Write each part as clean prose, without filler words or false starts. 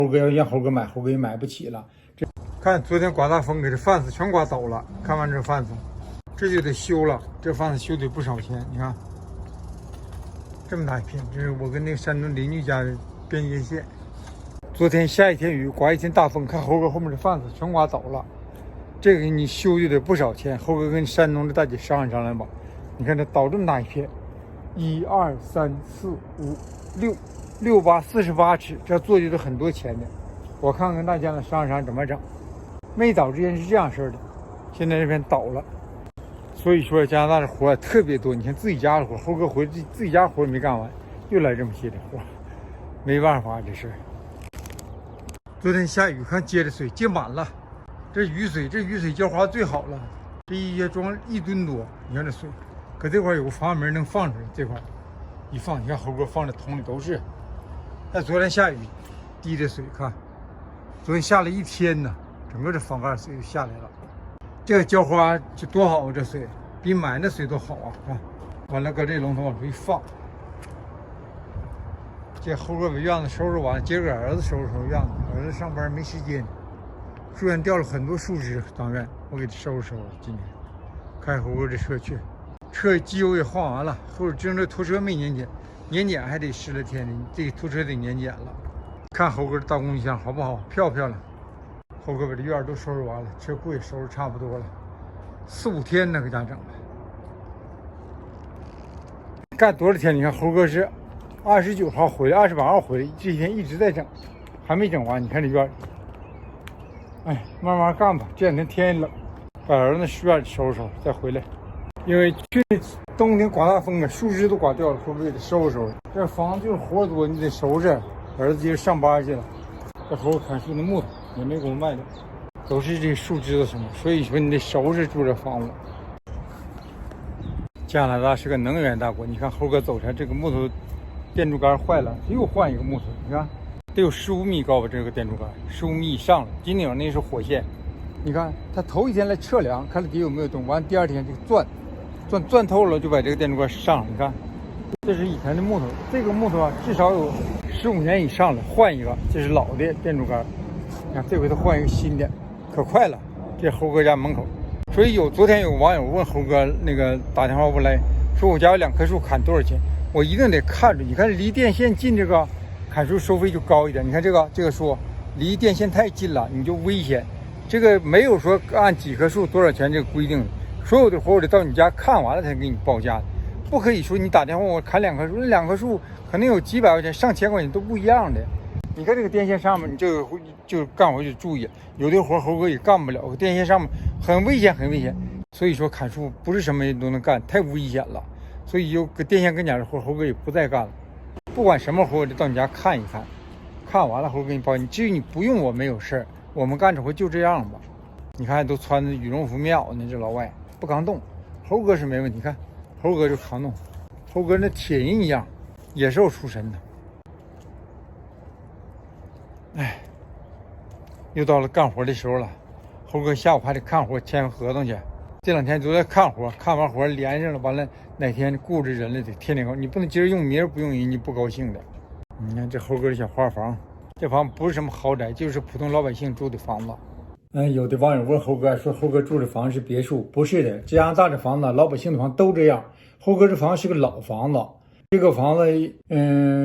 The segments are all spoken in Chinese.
猴哥要让猴哥买，猴哥也买不起了。这看昨天刮大风，给这房子全刮倒了。看完这房子，这就得修了。这房子修得不少钱，你看，这么大一片，这是我跟那个山东邻居家的边界线。昨天下一天雨，刮一天大风，看猴哥后面的房子全刮倒了。这个给你修就得不少钱，猴哥跟山东的大姐商量商量吧。你看这倒这么大一片，1、2、3、4、5、6、8、48尺，这做就得很多钱的。我看跟大家呢商量商量怎么整。没倒之前是这样式的，现在这边倒了，所以说加拿大的活特别多。你看自己家的活，猴哥回自己家活没干完，又来这么些的活，没办法这是。昨天下雨，看接的水接满了，这雨水浇花最好了，这一夜装1吨多。你看这水，搁这块有个阀门能放出来，这块一放，你看猴哥放的桶里都是。那昨天下雨滴的水，看昨天下了一天呢，整个这房盖水就下来了。这个浇花就多好啊，这水比买的水都好啊！看，完了搁这龙头往出一放，这猴哥把院子收拾完，接着儿子收拾院子。儿子上班没时间，树院掉了很多树枝，当院我给他收拾收拾。今天开猴哥这车去，车机油也换完了，后边正这拖车没年检，年检还得10来天呢，这个拖车得年检了。看猴哥的大功率箱好不好？漂不漂亮？猴哥把这院都收拾完了，车库也收拾差不多了，4、5天呢，搁家整了。干多少天？你看猴哥是29号回来，28号回来，这几天一直在整，还没整完。你看这院，哎，慢慢干吧。这两天天也冷，把儿子院里收拾收拾再回来。因为去年冬天刮大风啊，树枝都刮掉了，猴哥给他收拾收拾。这房子就是活多，你得收拾。儿子接着上班去了，这猴哥砍树的木头也没给我卖掉，都是这树枝子什么，所以说你得收拾住这房子。加拿大是个能源大国，你看猴哥走前这个木头电柱杆坏了，又换一个木头，你看得有15米高吧，这个电柱杆15米以上了。金顶那是火线，你看他头一天来测量，看底有没有动，完第二天就钻透了，就把这个电柱杆上了。你看，这是以前的木头，这个木头啊至少有15年以上了，换一个，这是老的电柱杆。你看这回他换一个新的，可快了。这猴哥家门口。所以昨天有网友问猴哥，那个打电话过来说我家有2棵树砍多少钱，我一定得看着。你看离电线近，这个砍树收费就高一点。你看这个树离电线太近了，你就危险。这个没有说按几棵树多少钱这个规定，所有的活我得到你家看完了才给你报价的，不可以说你打电话我砍2棵树，那2棵树可能有几百块钱、上千块钱都不一样的。你看这个电线上面，你就干活就注意，有的活猴哥也干不了，电线上面很危险，很危险。所以说砍树不是什么人都能干，太危险了。所以有个电线跟前的活猴哥也不再干了。不管什么活我得到你家看一看，看完了猴哥给你报。至于你不用我没有事儿，我们干这活就这样吧。你看都穿着羽绒服棉袄呢，这老外不抗冻，猴哥是没问题。看猴哥就抗冻，猴哥那铁人一样，野兽出身的。哎，又到了干活的时候了，猴哥下午还得看活签合同去。这2天都在看活，看完活连上了，完了哪天顾着人了得天天高，你不能今儿用明儿不用人，你不高兴的。你看这猴哥的小花房，这房不是什么豪宅，就是普通老百姓住的房子。有的网友问猴哥说，猴哥住的房是别墅，不是的，加拿大的房子，老百姓的房都这样。猴哥这房是个老房子。这个房子，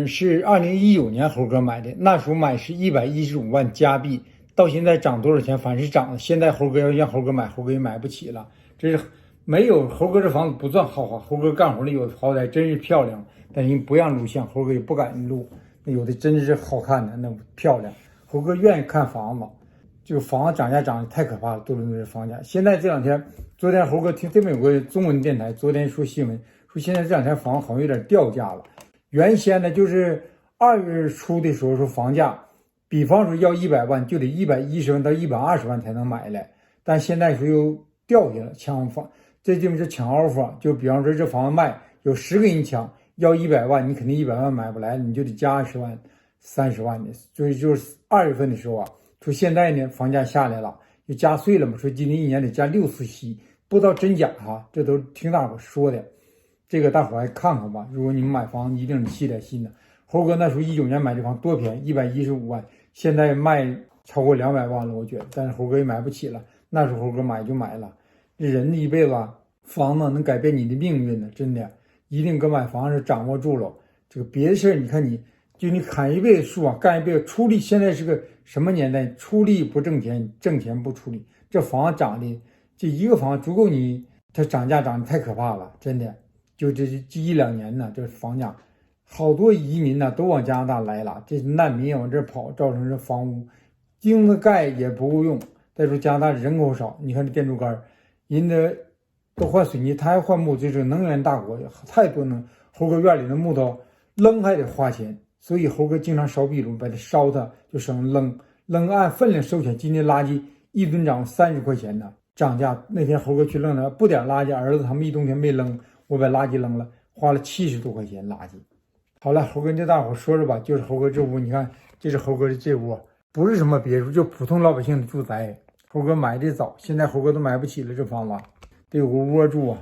是2019年猴哥买的，那时候买是115万加币，到现在涨多少钱？反正是涨了。现在猴哥要让猴哥买，猴哥也买不起了。这是没有猴哥这房子不算豪华，猴哥干活的有的豪宅真是漂亮，但是不让录像，猴哥也不敢录。有的真是好看的，那漂亮。猴哥愿意看房子，这个房子涨价涨得太可怕了，多伦多的房价。现在这2天，昨天猴哥听这边有个中文电台，昨天说新闻。说现在这2天房好像有点掉价了，原先呢就是2月初的时候说房价，比方说要100万就得110万到120万才能买来，但现在说又掉下了，抢房，这就是抢 offer， 就比方说这房子卖有10个人抢，要100万，你肯定100万买不来，你就得加20万、30万的。所以就是2月份的时候啊，说现在呢房价下来了，就加税了嘛，说今年1年得加6次息，不知道真假哈，这都听大伙说的。这个大伙还看看吧，如果你们买房一定是期待新的。猴哥那时候19年买这房多便宜，115万，现在卖超过200万了，我觉得，但是猴哥也买不起了。那时候猴哥买就买了。人的一辈子，房子能改变你的命运的，真的，一定跟买房子掌握住了。这个别的事儿，你看你砍一辈子树啊，干一辈子出力。现在是个什么年代？出力不挣钱，挣钱不出力。这房子涨的，这一个房子足够你，它涨价涨得太可怕了，真的。就这1-2年呢，这房价，好多移民呢都往加拿大来了，这难民也往这跑，造成这房屋钉子盖也不够用。再说加拿大人口少，你看这电柱杆，人家都换水泥，他还换木，这是能源大国，太多能。猴哥院里的木头扔还得花钱，所以猴哥经常烧壁炉，把它烧它就省扔按分量收钱。今天垃圾1吨涨30块钱呢，涨价。那天猴哥去扔了不点垃圾，儿子他们一冬天没扔，我把垃圾扔了，花了70多块钱垃圾。好了，猴哥跟大伙说说吧，就是猴哥这屋，你看这是猴哥的这屋，不是什么别墅，就普通老百姓的住宅。猴哥买的早，现在猴哥都买不起了，这房子得有个窝住啊。